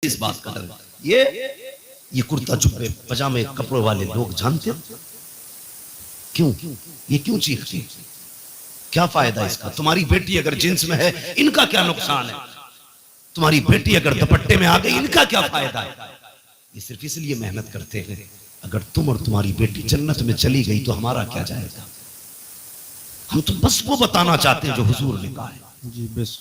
इस बात का डर। ये कुर्ता जुब्बे पजामे कपड़ों वाले लोग जानते क्यों, ये क्यों चीखती, क्या फायदा इसका? तुम्हारी बेटी अगर जींस में है इनका क्या नुकसान है? तुम्हारी बेटी अगर दुपट्टे में आ गई इनका क्या फायदा है? ये सिर्फ इसलिए मेहनत करते हैं, अगर तुम और तुम्हारी बेटी जन्नत में चली गई तो हमारा क्या जाएगा? हम तो बस वो बताना चाहते हैं जो हुजूर ने कहा है। जी बस।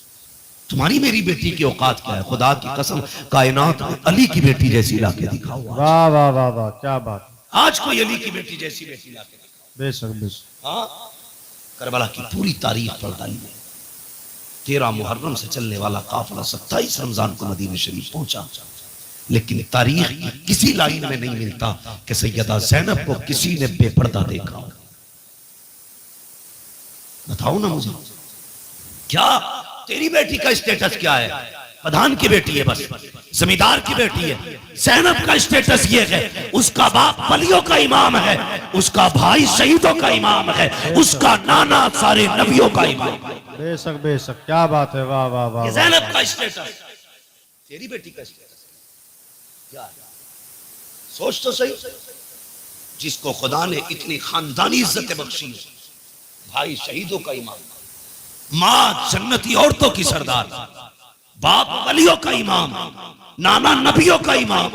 तुम्हारी मेरी बेटी की औकात क्या है? खुदा की कसम कायनात में अली की बेटी जैसी लाके दिखाओ। वाह वाह वाह वाह, क्या बात। आज कोई अली की बेटी जैसी बेटी लाके दिखाओ। बेशक बेशक। हाँ, करबला की पूरी तारीख पढ़ डालिए। 13 मुहर्रम से चलने वाला काफिला 27 रमजान को मदीना शरीफ पहुंचा, लेकिन तारीख किसी लाइन में नहीं मिलता कि सैयदा ज़ैनब को किसी ने बेपर्दा देखा। बताओ ना मुझे, क्या तेरी बेटी का स्टेटस क्या है? प्रधान की बेटी है, बस जमींदार की बेटी है। ज़ैनब का स्टेटस ये है, उसका बाप वलियों का इमाम है, उसका भाई शहीदों का इमाम है, उसका नाना सारे नबियों का इमाम है। बेशक बेशक, क्या बात है। वाह वाह वाह। ज़ैनब का स्टेटस, तेरी बेटी का स्टेटस क्या है? सोच तो सही, जिसको खुदा ने इतनी खानदानी इज्जत बख्शी है, भाई शहीदों का इमाम, माँ जन्नती औरतों की सरदार, बाप वलियों का इमाम, नाना नबियों का इमाम,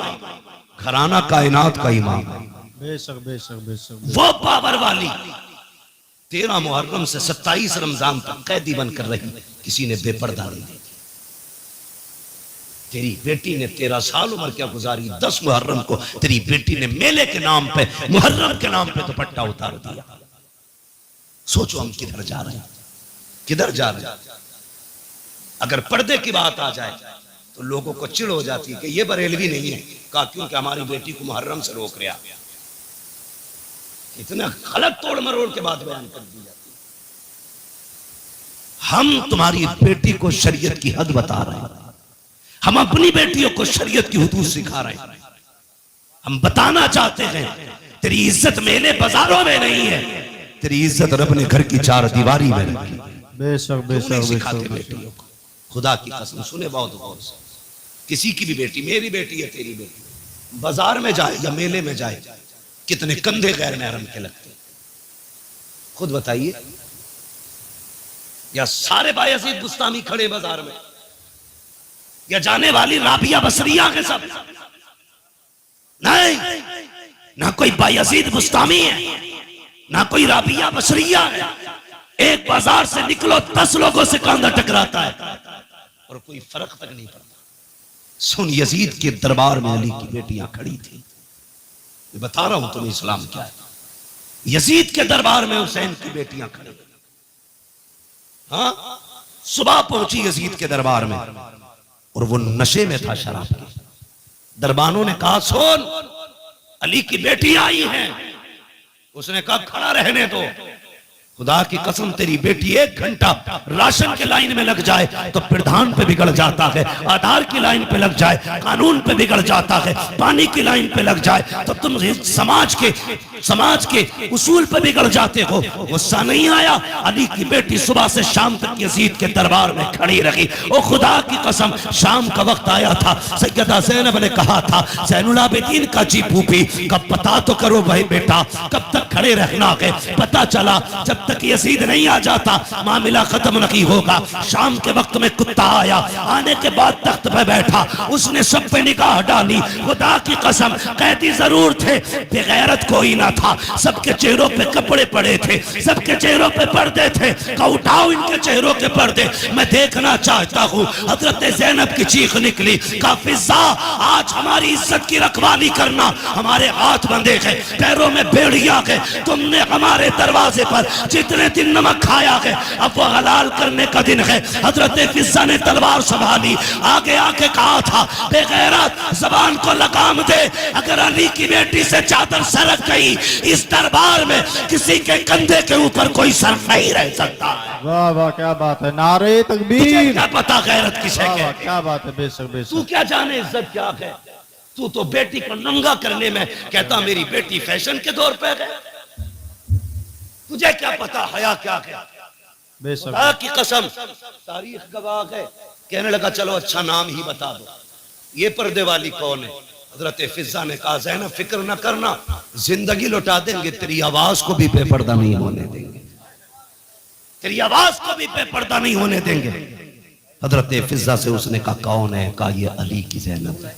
घराना कायनात का इमाम। बेशक बेशक बेशक। वो पावर वाली 13 मुहर्रम से 27 रमजान तक कैदी बनकर रही, किसी ने बेपर्दा नहीं देखी। तेरी बेटी ने 13 साल उम्र क्या गुजारी, 10 मुहर्रम को तेरी बेटी ने मेले के नाम पे, मुहर्रम के नाम पे दुपट्टा उतार दिया। सोचो हम किधर जा रहे हैं, किधर जा रहे हैं? अगर पर्दे की बात आ जाए तो लोगों को चिढ़ हो जाती है कि ये बरेलवी नहीं है। कहा क्योंकि हमारी बेटी को मुहर्रम से रोक रहा। इतना गलत तोड़ मरोड़ के बाद बयान कर दी जाती है। हम तुम्हारी बेटी को शरीयत की हद बता रहे हैं, हम अपनी बेटियों को शरीयत की हुदूद सिखा रहे हैं। हम बताना चाहते हैं तेरी इज्जत मेले बाजारों में नहीं है, तेरी इज्जत रब ने घर की 4 दीवारी में रखी। बेशक बेशक सिखाते बेटियों को, खुदा की कसम सुने बहुत गौर से, किसी की भी बेटी, मेरी बेटी है तेरी बेटी, बाजार में जाए या मेले में जाए, कितने कंधे गैर महरम के लगते, खुद बताइए। या सारे बायजीद बुस्तामी खड़े बाजार में, या जाने वाली राबिया बसरिया के सब? नहीं, ना कोई बायजीद बुस्तामी है, ना कोई राबिया बसरिया है। एक बाजार से निकलो 10 लोगों से कांधा टकराता है और कोई फर्क तक नहीं पड़ता। सुन, यजीद के दरबार में अली की बेटियां खड़ी थी। मैं बता रहा हूं तुम्हें इस्लाम क्या है। यजीद के दरबार में हुसैन की बेटियां खड़ी। हाँ, सुबह पहुंची यजीद के दरबार में और वो नशे में था शराब के। दरबानों ने कहा सुन, अली की बेटियां आई हैं। उसने कहा खड़ा रहने दो, खुदा की कसम तेरी बेटी 1 घंटा राशन के लाइन में लग जाए तो प्रधान पे बिगड़ जाता है, आधार की लाइन पे लग जाए कानून पे बिगड़ जाता है, पानी की लाइन पे लग जाए तो तुम समाज के उसूल पे बिगड़ जाते हो। गुस्सा नहीं आया? अली की बेटी सुबह से शाम तक यजीद के दरबार में खड़ी रही। ओ खुदा की कसम, शाम का वक्त आया था, सैयदा ज़ैनब ने कहा था ज़ैनुल आबिदीन का जी फूफी कब पता तो करो भाई बेटा, कब तक खड़े रहना है? पता चला जब तक यजीद नहीं आ जाता मामला खत्म नहीं होगा। शाम के वक्त में कुत्ता आया, आने के बाद तख्त पे बैठा, उसने सब पे निगाह डाली। खुदा की कसम कैदी जरूर थे, बेगैरत कोई ना था। सबके चेहरों पे कपड़े पड़े थे, सबके चेहरों पे पर्दे थे। का उठाओ इनके चेहरों के पर्दे, मैं देखना चाहता हूँ। हजरत ज़ैनब की चीख निकली, का फिजा आज हमारी इज्जत की रखवाली करना, हमारे हाथ बंधे हैं, पैरों में बेड़ियां हैं। तुमने हमारे दरवाजे पर जितने दिन नमक खाया है अब वो हलाल करने का दिन है। हजरत फिजा ने तलवार संभाली, आगे आके कहा था बेगैरत जबान को लगाम दे, अगर अली की बेटी से चादर सरक गई इस दरबार में किसी के कंधे के ऊपर कोई सर नहीं रह सकता। वाह वाह, क्या बात है। नारे तकबीर। क्या पता गैरत किसे है? क्या बात है। बेशक बेशक। तू क्या जाने इज्जत क्या है? तू तो बेटी को नंगा करने में कहता मेरी बेटी फैशन के दौर पे है। तुझे क्या पता हया क्या है? बेशक की कसम तारीख गवाह है। कहने लगा चलो अच्छा नाम ही बता दो। ये पर्दे वाली कौन है? हजरत फिजा ने कहा ज़ैनब फिक्र न करना, जिंदगी लौटा देंगे, तेरी आवाज को भी बेपर्दा नहीं होने देंगे, तेरी आवाज को भी बेपर्दा नहीं होने देंगे। हजरत फिजा से उसने कहा कौन है? कहा ये अली की ज़ैनब है,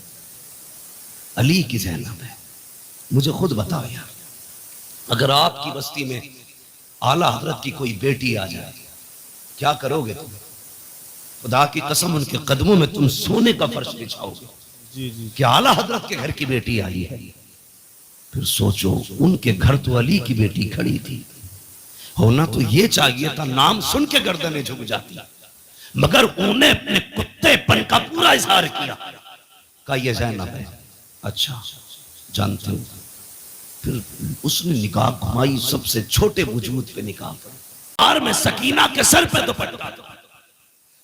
अली की ज़ैनब है। मुझे खुद बताओ यार, अगर आपकी बस्ती में आला हजरत की कोई बेटी आ जाए क्या करोगे तुम? खुदा की कसम उनके कदमों में तुम सोने का फर्श बिछाओगे। जी जी कि आला हजरत के घर की बेटी आई है। फिर सोचो उनके घर तो अली की बेटी खड़ी थी, होना तो ये चाहिए था नाम सुन के गर्दनें झुक जाती, मगर उन्हें अपने कुत्तेपन का पूरा इजहार किया। कहा ये ज़ैनब है। अच्छा जानते हो? फिर उसने निकाह घुमाई, सबसे छोटे वजूद पे निकाह और में सकीना के सर पे दुपट्टा था।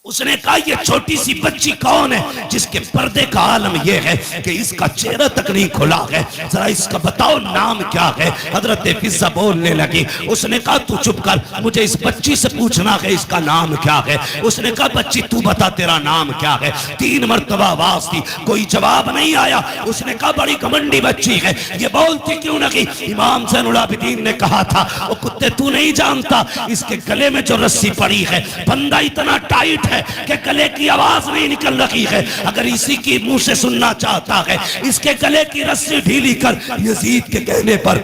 उसने कहा ये छोटी सी बच्ची कौन है जिसके पर्दे का आलम यह है कि इसका चेहरा तक नहीं खुला है, जरा इसका बताओ नाम क्या है? हजरत फिजा बोलने लगी। उसने कहा तू चुप कर, मुझे इस बच्ची से पूछना है इसका नाम क्या है। उसने कहा बच्ची तू बता तेरा नाम क्या है। 3 मरतबा आवाज दी, कोई जवाब नहीं आया। उसने कहा बड़ी घमंडी बच्ची है, ये बोलती क्यों नहीं? इमाम ज़ैनुल आबिदीन ने कहा था वो कुत्ते तू नहीं जानता, इसके गले में जो रस्सी पड़ी है फंदा इतना टाइट है कि गले की आवाज नहीं निकल रही है। अगर इसी की मुंह से सुनना चाहता है इसके गले की रस्सी ढीली कर। यजीद के कहने पर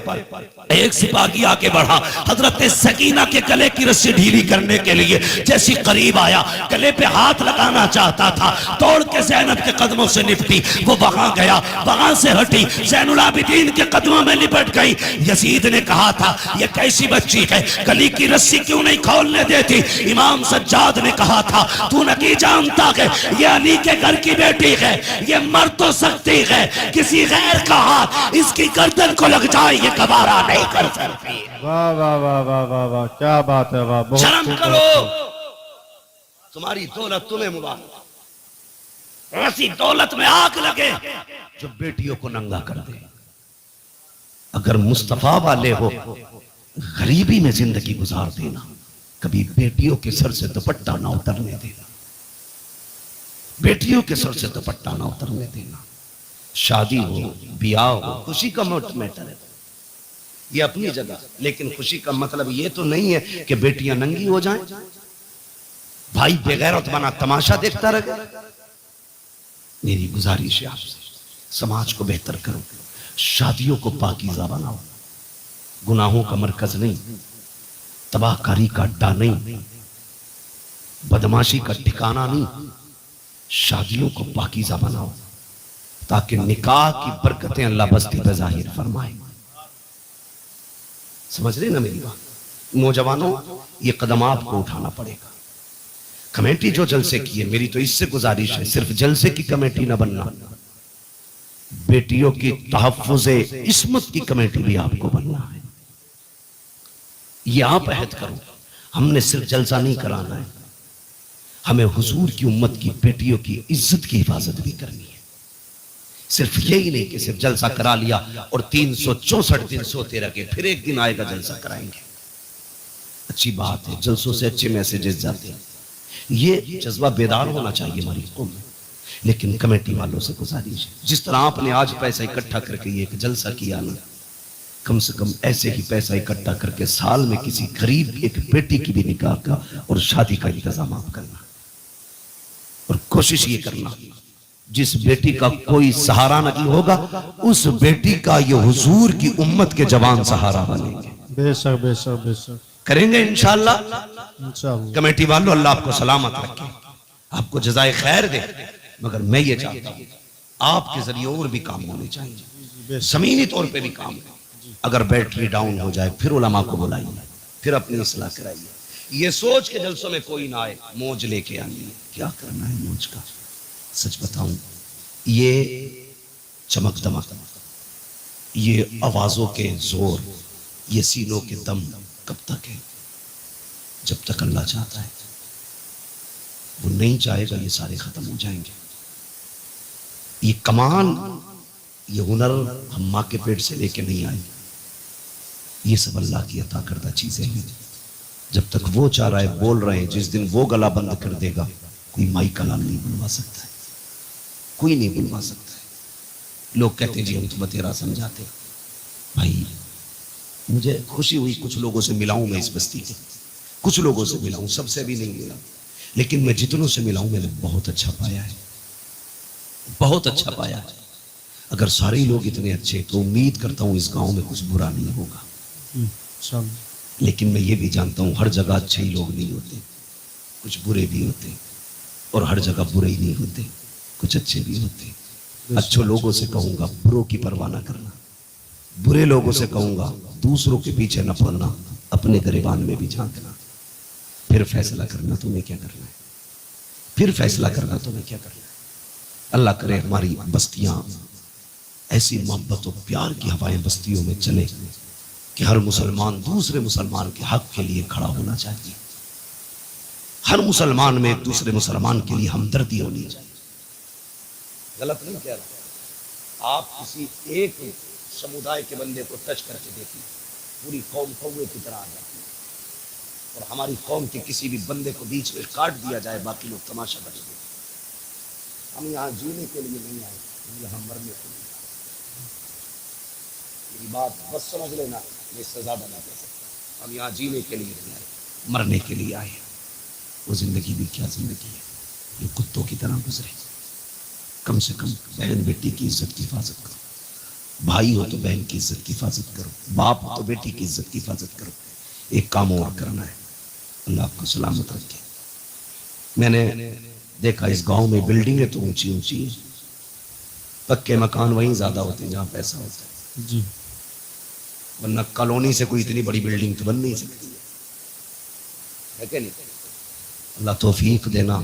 एक सिपाही आके बढ़ा, हजरत सकीना के गले की रस्सी ढीली करने के लिए जैसी करीब आया, गले पे हाथ लगाना चाहता था, दौड़ के ज़ैनब के कदमों से निपटी। वो वहां गया, वहां से हटी, ज़ैनुल आबिदीन के कदमों में लिपट गई। यजीद ने कहा था ये कैसी बच्ची है, गले की रस्सी क्यों नहीं खोलने देती? इमाम सज्जाद ने कहा था तू नहीं जानता है ये अली के घर की बेटी है, ये मर तो सकती है, किसी गैर का हाथ इसकी गर्दन को लग जाए ये गवारा नहीं कर सकती। वाह वाह वाह वाह वाह वाह, क्या बात है, वाह बहुत शर्म खूब, करो, बहुत खूब। तुम्हारी दौलत तुम्हें मुबारक। ऐसी दौलत में आग लगे जो बेटियों को नंगा कर दे। अगर मुस्तफा वाले हो गरीबी में जिंदगी गुजार देना, कभी बेटियों के सर से दुपट्टा ना उतरने देना, बेटियों के सर से दुपट्टा ना उतरने देना। शादी हो, ब्याह हो, खुशी का मैटर है ये अपनी जगह, लेकिन खुशी का मतलब ये तो नहीं है कि बेटियां नंगी हो जाएं, भाई बेगैरत बना तमाशा देखता रहे। मेरी गुजारिश है आपसे, समाज को बेहतर करो, शादियों को पाकीज़ा बनाओ, गुनाहों का मरकज नहीं, तबाहकारी का अड्डा नहीं, बदमाशी का ठिकाना नहीं। शादियों को पाकीज़ा बनाओ ताकि निकाह की बरकतें अल्लाह बस्ती पे जाहिर फरमाए। समझ रहे ना मेरी बात? नौजवानों ये कदम आपको उठाना पड़ेगा। कमेटी जो जलसे की है, मेरी तो इससे गुजारिश है सिर्फ जलसे की कमेटी ना बनना, बेटियों की तहफ्फुज़े इस्मत की कमेटी भी आपको बनना है। ये आप अहद करो, हमने सिर्फ जलसा नहीं कराना है, हमें हुजूर की उम्मत की बेटियों की इज्जत की हिफाजत भी करनी है। सिर्फ यही नहीं कि सिर्फ जलसा करा लिया और 364 दिन सोते रहे, फिर एक दिन आएगा जलसा कराएंगे। अच्छी बात है, जलसों से अच्छे मैसेजेस जाते हैं, ये जज्बा बेदार होना चाहिए हमारी कौम में। लेकिन कमेटी वालों से गुजारिश है, जिस तरह आपने आज पैसा इकट्ठा करके ये एक जलसा किया ना, कम से कम ऐसे ही पैसा इकट्ठा करके साल में किसी गरीब एक बेटी की भी निकाह का और शादी का इंतजाम आप करना। और कोशिश ये करना जिस बेटी का कोई सहारा नहीं होगा, उस बेटी का ये हुजूर की उम्मत के जवान सहारा बनेंगे। बेशक बेशक बेशक करेंगे इंशाअल्लाह। इंशाअल्लाह। कमेटी वालों अल्लाह आपको सलामत रखे, आपको जज़ाए खैर दे। मगर मैं ये चाहता हूँ आपके जरिए और भी काम होने चाहिए, ज़मीनी तौर पे भी काम। अगर बैटरी डाउन हो जाए फिर उलमा को बुलाइए, फिर अपनी इस्लाह कराइए। ये सोच के जलसों में कोई ना आए मौज लेके आइए। क्या करना है मौज का? सच बताऊं, ये चमक दमक, ये आवाजों के जोर, ये सीनों के दम कब तक है? जब तक अल्लाह चाहता है। वो नहीं चाहेगा ये सारे खत्म हो जाएंगे। ये कमान, ये हुनर हम माँ के पेट से लेके नहीं आए, ये सब अल्लाह की अता करदा चीजें हैं। जब तक वो चाह रहा है बोल रहे हैं, जिस दिन वो गला बंद कर देगा कोई माई कलाम नहीं बनवा सकता है। कोई नहीं बुलवा सकता है। लोग कहते हैं जी हम तो बतेरा समझाते। भाई मुझे खुशी हुई, कुछ लोगों से मिला हूं मैं इस बस्ती के, कुछ लोगों से मिला हूं, सबसे भी नहीं मिला, लेकिन मैं जितनों से मिला हूं मैंने बहुत अच्छा पाया है, बहुत अच्छा पाया है। अगर सारे ही लोग इतने अच्छे, तो उम्मीद करता हूं इस गांव में कुछ बुरा नहीं होगा। इंशाअल्लाह। लेकिन मैं ये भी जानता हूं हर जगह अच्छे ही लोग नहीं होते, कुछ बुरे भी होते, और हर जगह बुरे ही नहीं होते, कुछ अच्छे भी होते। अच्छे लोगों से कहूंगा बुरों की परवाह ना करना, बुरे लोगों से कहूंगा दूसरों के पीछे न पड़ना, अपने गिरबान में भी झांकना, फिर फैसला करना तुम्हें क्या करना है, फिर फैसला करना तुम्हें क्या करना है। अल्लाह करे हमारी बस्तियां ऐसी मोहब्बत और प्यार की हवाएं बस्तियों में चले कि हर मुसलमान दूसरे मुसलमान के हक के लिए खड़ा होना चाहिए, हर मुसलमान में एक दूसरे मुसलमान के लिए हमदर्दी होनी चाहिए। गलत नहीं कह रहा, आप किसी एक समुदाय के बंदे को टच करके देखिए, पूरी कौम कौवे की तरह आ जाती है, और हमारी कौम के किसी भी बंदे को बीच में काट दिया जाए, बाकी लोग तमाशा बच गए। हम यहाँ जीने के लिए नहीं आए, हम यहाँ मरने के लिए आए। मेरी बात बस समझ लेना, ये सजा बना दे सकता। हम यहाँ जीने के लिए नहीं आए, मरने के लिए आए। वो जिंदगी भी क्या जिंदगी है, ये कुत्तों की तरह गुजरे। कम से कम बहन बेटी की इज्जत की हिफाजत करो, भाई हो तो बहन की इज्जत की हिफाजत करो, बाप हो तो बेटी की इज्जत की हिफाजत करो। एक काम और करना है, अल्लाह आपको सलामत रखे। मैंने देखा इस गांव में बिल्डिंगें तो ऊंची ऊंची हैं, पक्के मकान वहीं ज्यादा होते हैं जहां पैसा होता है जी। वरना कॉलोनी से कोई इतनी बड़ी बिल्डिंग तो बन नहीं सकती है कि नहीं। अल्लाह तौफीक देना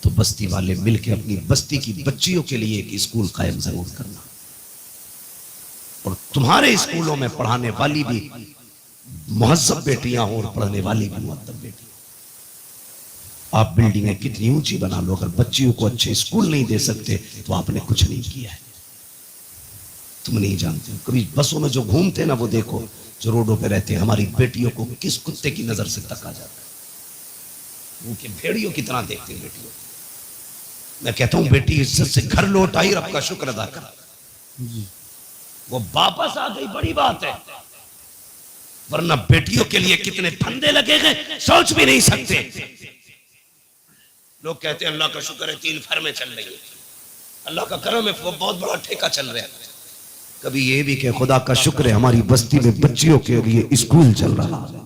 तो बस्ती वाले मिलके अपनी बस्ती की बच्चियों के लिए एक स्कूल कायम जरूर करना, और तुम्हारे स्कूलों में पढ़ाने वाली भी मुहज्जब बेटियां हो और पढ़ने वाली भी मुअद्दब बेटियां। आप बिल्डिंगें कितनी ऊंची बना लो, अगर बच्चियों को अच्छे स्कूल नहीं दे सकते तो आपने कुछ नहीं किया है। तुम नहीं जानते हो, कभी बसों में जो घूमते ना वो देखो, जो रोडों पे रहते हैं, हमारी बेटियों को किस कुत्ते की नजर से तका जाता है, उनके भेड़ियों की तरह देखते हैं बेटियों। मैं कहता हूं बेटी इज्जत से घर लौट आई, रब का शुक्र अदा कर, जी। वो वापस आ गई, बड़ी बात है। वरना बेटियों के लिए कितने फंदे लगे गए सोच भी नहीं सकते। लोग कहते हैं अल्लाह का शुक्र है 3 फर्में चल रही है, अल्लाह का करम है वो बहुत बड़ा ठेका चल रहा है। कभी ये भी कि खुदा का शुक्र है हमारी बस्ती में बच्चियों के लिए स्कूल चल रहा है।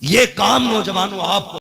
ये काम नौजवानों आपको